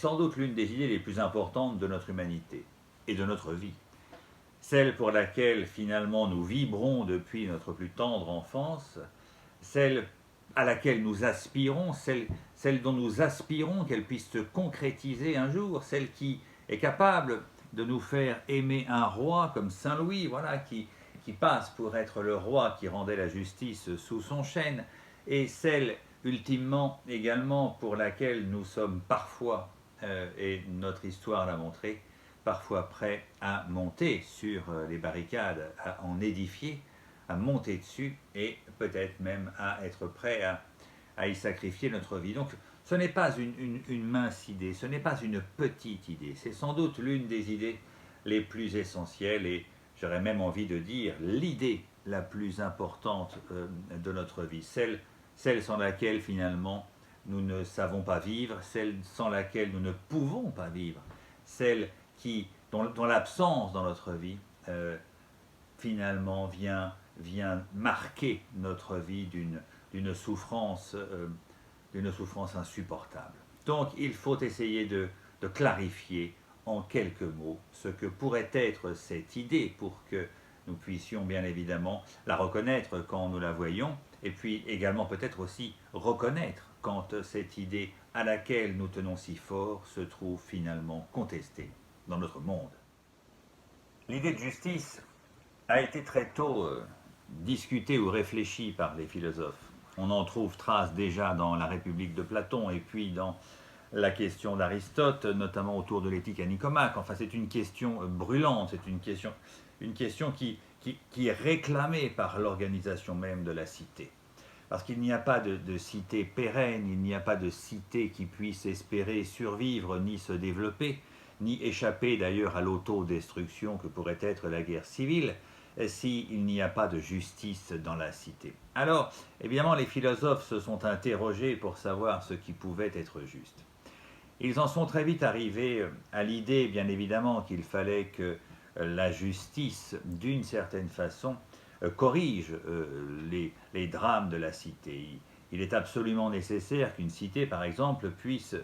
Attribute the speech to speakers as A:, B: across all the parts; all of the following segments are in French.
A: sans doute l'une des idées les plus importantes de notre humanité et de notre vie. Celle pour laquelle finalement nous vibrons depuis notre plus tendre enfance, celle à laquelle nous aspirons, celle dont nous aspirons qu'elle puisse se concrétiser un jour, celle qui est capable de nous faire aimer un roi comme Saint Louis, voilà, qui passe pour être le roi qui rendait la justice sous son chêne, et celle ultimement également pour laquelle nous sommes parfois, et notre histoire l'a montré, parfois prêts à monter sur les barricades, à en édifier, à monter dessus et peut-être même à être prêts à y sacrifier notre vie. Donc ce n'est pas une mince idée, ce n'est pas une petite idée, c'est sans doute l'une des idées les plus essentielles et j'aurais même envie de dire l'idée la plus importante de notre vie, celle sans laquelle finalement nous ne savons pas vivre, celle sans laquelle nous ne pouvons pas vivre, celle dont l'absence dans notre vie finalement vient marquer notre vie d'une souffrance insupportable. Donc il faut essayer de clarifier en quelques mots ce que pourrait être cette idée pour que nous puissions bien évidemment la reconnaître quand nous la voyons, et puis également peut-être aussi reconnaître quand cette idée à laquelle nous tenons si fort se trouve finalement contestée dans notre monde. L'idée de justice a été très tôt discutée ou réfléchie par les philosophes. On en trouve trace déjà dans la République de Platon et puis dans la question d'Aristote, notamment autour de l'éthique à Nicomaque. Enfin, c'est une question brûlante, c'est une question qui est réclamée par l'organisation même de la cité. Parce qu'il n'y a pas de cité pérenne, il n'y a pas de cité qui puisse espérer survivre ni se développer, ni échapper d'ailleurs à l'autodestruction que pourrait être la guerre civile, s'il n'y a pas de justice dans la cité. Alors, évidemment, les philosophes se sont interrogés pour savoir ce qui pouvait être juste. Ils en sont très vite arrivés à l'idée, bien évidemment, qu'il fallait que la justice, d'une certaine façon, corrige les drames de la cité. Il est absolument nécessaire qu'une cité, par exemple, puisse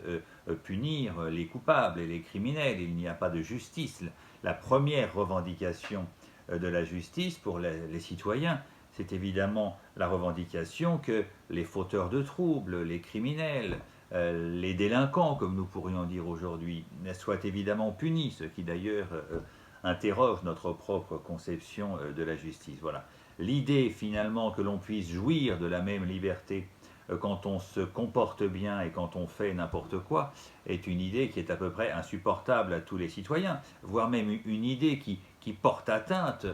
A: punir les coupables et les criminels. Il n'y a pas de justice. La première revendication de la justice pour les citoyens, c'est évidemment la revendication que les fauteurs de troubles, les criminels, les délinquants, comme nous pourrions dire aujourd'hui, soient évidemment punis, ce qui d'ailleurs interroge notre propre conception de la justice. Voilà. L'idée finalement que l'on puisse jouir de la même liberté quand on se comporte bien et quand on fait n'importe quoi est une idée qui est à peu près insupportable à tous les citoyens, voire même une idée qui porte atteinte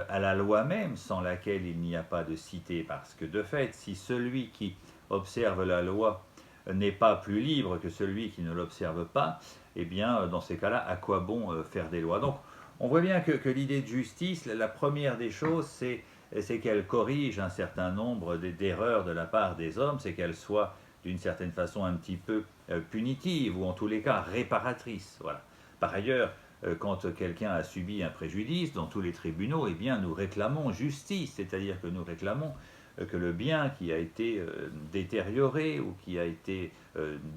A: à la loi même, sans laquelle il n'y a pas de cité, parce que de fait, si celui qui observe la loi n'est pas plus libre que celui qui ne l'observe pas, eh bien, dans ces cas-là, à quoi bon faire des lois? Donc, on voit bien que l'idée de justice, la première des choses, c'est qu'elle corrige un certain nombre d'erreurs de la part des hommes, c'est qu'elle soit d'une certaine façon un petit peu punitive, ou en tous les cas réparatrice. Voilà. Par ailleurs, quand quelqu'un a subi un préjudice dans tous les tribunaux, eh bien, nous réclamons justice, c'est-à-dire que nous réclamons que le bien qui a été détérioré ou qui a été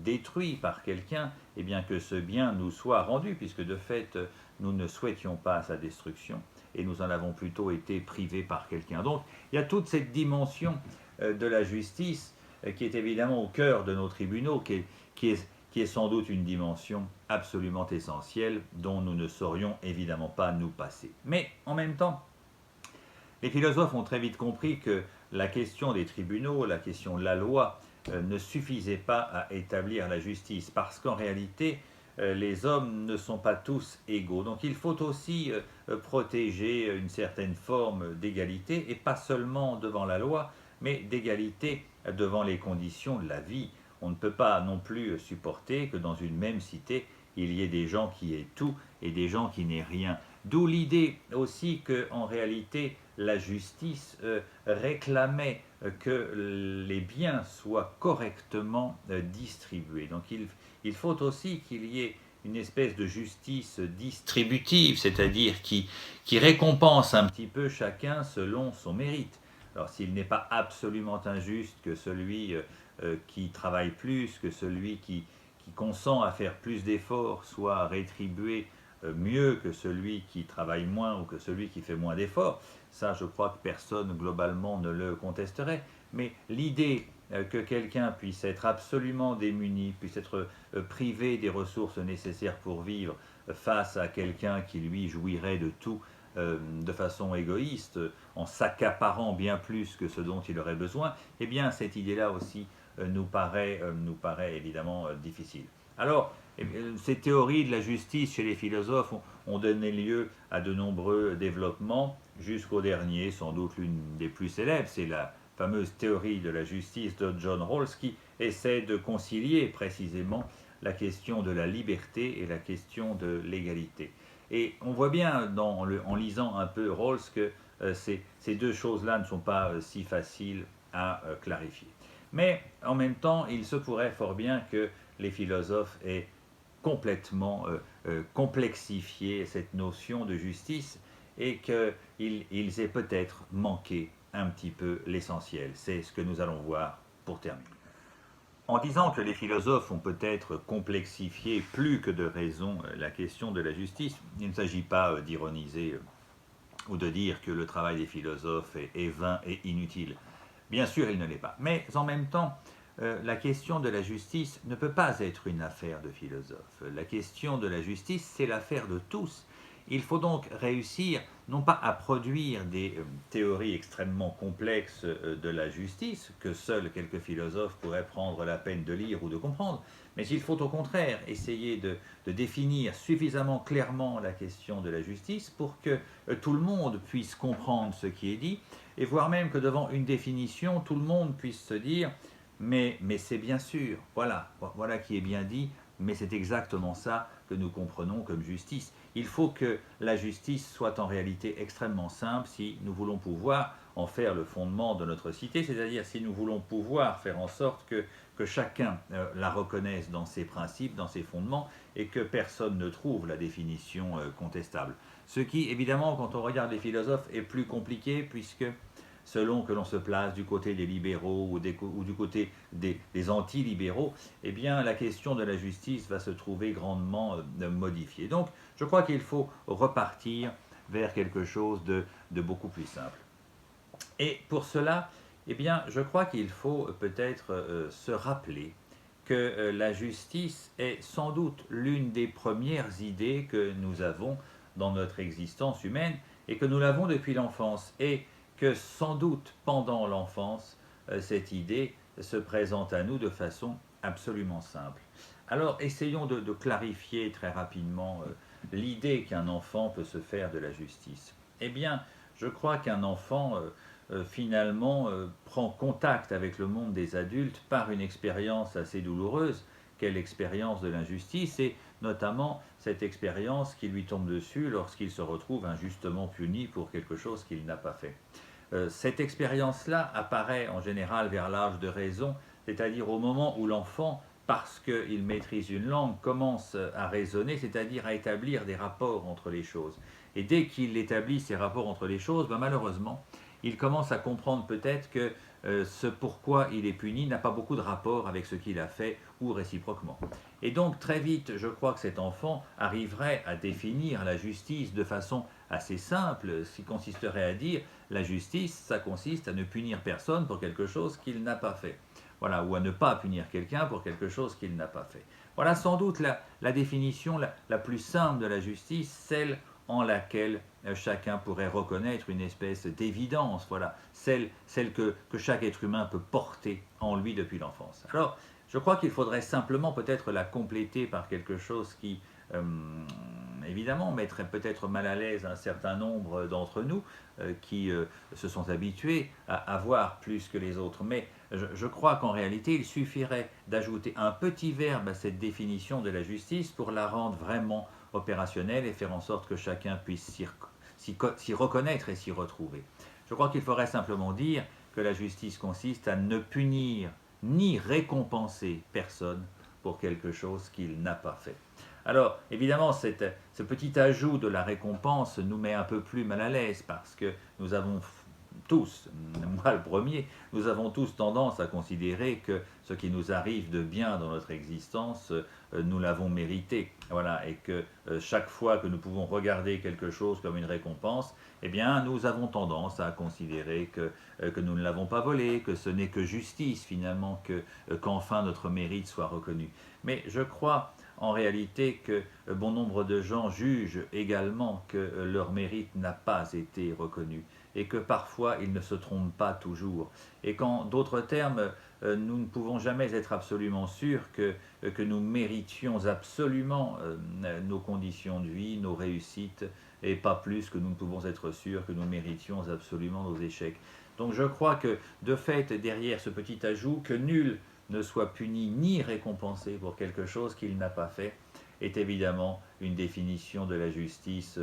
A: détruit par quelqu'un, eh bien que ce bien nous soit rendu, puisque de fait nous ne souhaitions pas sa destruction et nous en avons plutôt été privés par quelqu'un. Donc il y a toute cette dimension de la justice qui est évidemment au cœur de nos tribunaux, qui est sans doute une dimension absolument essentielle dont nous ne saurions évidemment pas nous passer. Mais en même temps, les philosophes ont très vite compris que la question des tribunaux, la question de la loi, ne suffisait pas à établir la justice, parce qu'en réalité, les hommes ne sont pas tous égaux. Donc il faut aussi protéger une certaine forme d'égalité, et pas seulement devant la loi, mais d'égalité devant les conditions de la vie. On ne peut pas non plus supporter que dans une même cité, il y ait des gens qui aient tout et des gens qui n'aient rien. D'où l'idée aussi qu'en réalité, la justice réclamait que les biens soient correctement distribués. Donc il faut aussi qu'il y ait une espèce de justice distributive, c'est-à-dire qui récompense un petit peu chacun selon son mérite. Alors s'il n'est pas absolument injuste que celui qui travaille plus, que celui qui qui consent à faire plus d'efforts soit rétribué mieux que celui qui travaille moins ou que celui qui fait moins d'efforts. Ça, je crois que personne globalement ne le contesterait. Mais l'idée que quelqu'un puisse être absolument démuni, puisse être privé des ressources nécessaires pour vivre face à quelqu'un qui lui jouirait de tout de façon égoïste, en s'accaparant bien plus que ce dont il aurait besoin, eh bien cette idée-là aussi nous paraît évidemment difficile. Alors, ces théories de la justice chez les philosophes ont donné lieu à de nombreux développements, jusqu'au dernier, sans doute l'une des plus célèbres, c'est la fameuse théorie de la justice de John Rawls, qui essaie de concilier précisément la question de la liberté et la question de l'égalité. Et on voit bien en lisant un peu Rawls que ces deux choses-là ne sont pas si faciles à clarifier. Mais en même temps, il se pourrait fort bien que les philosophes aient complètement complexifié cette notion de justice et qu'ils aient peut-être manqué un petit peu l'essentiel. C'est ce que nous allons voir pour terminer. En disant que les philosophes ont peut-être complexifié plus que de raison la question de la justice, il ne s'agit pas d'ironiser ou de dire que le travail des philosophes est vain et inutile. Bien sûr, il ne l'est pas. Mais en même temps, la question de la justice ne peut pas être une affaire de philosophes. La question de la justice, c'est l'affaire de tous. Il faut donc réussir, non pas à produire des théories extrêmement complexes de la justice, que seuls quelques philosophes pourraient prendre la peine de lire ou de comprendre, mais il faut au contraire essayer de définir suffisamment clairement la question de la justice pour que tout le monde puisse comprendre ce qui est dit, et voire même que devant une définition, tout le monde puisse se dire mais c'est bien sûr, voilà qui est bien dit, mais c'est exactement ça que nous comprenons comme justice. Il faut que la justice soit en réalité extrêmement simple si nous voulons pouvoir en faire le fondement de notre cité, c'est-à-dire si nous voulons pouvoir faire en sorte que chacun la reconnaisse dans ses principes, dans ses fondements, et que personne ne trouve la définition contestable. Ce qui, évidemment, quand on regarde les philosophes, est plus compliqué, puisque selon que l'on se place du côté des libéraux ou du côté des anti-libéraux, eh bien la question de la justice va se trouver grandement modifiée. Donc je crois qu'il faut repartir vers quelque chose de beaucoup plus simple. Et pour cela, eh bien, je crois qu'il faut peut-être se rappeler que la justice est sans doute l'une des premières idées que nous avons dans notre existence humaine et que nous l'avons depuis l'enfance. Et que sans doute pendant l'enfance, cette idée se présente à nous de façon absolument simple. Alors essayons de clarifier très rapidement l'idée qu'un enfant peut se faire de la justice. Eh bien, je crois qu'un enfant finalement prend contact avec le monde des adultes par une expérience assez douloureuse, qu'est l'expérience de l'injustice, et notamment cette expérience qui lui tombe dessus lorsqu'il se retrouve injustement puni pour quelque chose qu'il n'a pas fait. Cette expérience-là apparaît en général vers l'âge de raison, c'est-à-dire au moment où l'enfant, parce qu'il maîtrise une langue, commence à raisonner, c'est-à-dire à établir des rapports entre les choses. Et dès qu'il établit ces rapports entre les choses, malheureusement, il commence à comprendre peut-être que ce pourquoi il est puni n'a pas beaucoup de rapport avec ce qu'il a fait ou réciproquement. Et donc très vite, je crois que cet enfant arriverait à définir la justice de façon assez simple, ce qui consisterait à dire la justice, ça consiste à ne punir personne pour quelque chose qu'il n'a pas fait. Voilà, ou à ne pas punir quelqu'un pour quelque chose qu'il n'a pas fait. Voilà sans doute la définition la plus simple de la justice, celle en laquelle chacun pourrait reconnaître une espèce d'évidence, voilà, celle que chaque être humain peut porter en lui depuis l'enfance. Alors, je crois qu'il faudrait simplement peut-être la compléter par quelque chose qui, évidemment, mettrait peut-être mal à l'aise un certain nombre d'entre nous qui se sont habitués à voir plus que les autres. Mais je crois qu'en réalité, il suffirait d'ajouter un petit verbe à cette définition de la justice pour la rendre vraiment opérationnelle et faire en sorte que chacun puisse s'y reconnaître et s'y retrouver. Je crois qu'il faudrait simplement dire que la justice consiste à ne punir ni récompenser personne pour quelque chose qu'il n'a pas fait. Alors, évidemment, ce petit ajout de la récompense nous met un peu plus mal à l'aise parce que nous avons tous, moi le premier, nous avons tous tendance à considérer que ce qui nous arrive de bien dans notre existence, nous l'avons mérité. Voilà, et que chaque fois que nous pouvons regarder quelque chose comme une récompense, eh bien, nous avons tendance à considérer que nous ne l'avons pas volé, que ce n'est que justice finalement, qu'enfin notre mérite soit reconnu. Mais je crois en réalité que bon nombre de gens jugent également que leur mérite n'a pas été reconnu et que parfois ils ne se trompent pas toujours. Et qu'en d'autres termes, nous ne pouvons jamais être absolument sûrs que nous méritions absolument nos conditions de vie, nos réussites, et pas plus que nous ne pouvons être sûrs que nous méritions absolument nos échecs. Donc je crois que de fait, derrière ce petit ajout, que nul ne soit puni ni récompensé pour quelque chose qu'il n'a pas fait, est évidemment une définition de la justice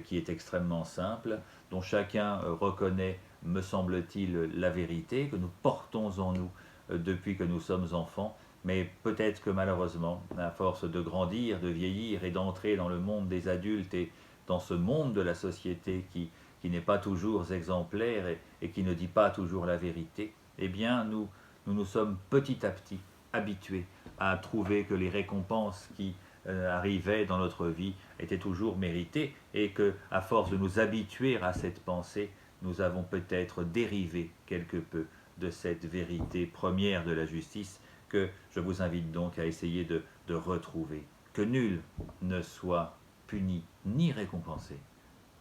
A: qui est extrêmement simple, dont chacun reconnaît, me semble-t-il, la vérité que nous portons en nous depuis que nous sommes enfants, mais peut-être que malheureusement, à force de grandir, de vieillir et d'entrer dans le monde des adultes et dans ce monde de la société qui n'est pas toujours exemplaire et qui ne dit pas toujours la vérité, eh bien nous sommes petit à petit habitués à trouver que les récompenses qui arrivaient dans notre vie étaient toujours méritées et que, à force de nous habituer à cette pensée, nous avons peut-être dérivé quelque peu de cette vérité première de la justice que je vous invite donc à essayer de retrouver. Que nul ne soit puni ni récompensé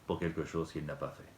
A: pour quelque chose qu'il n'a pas fait.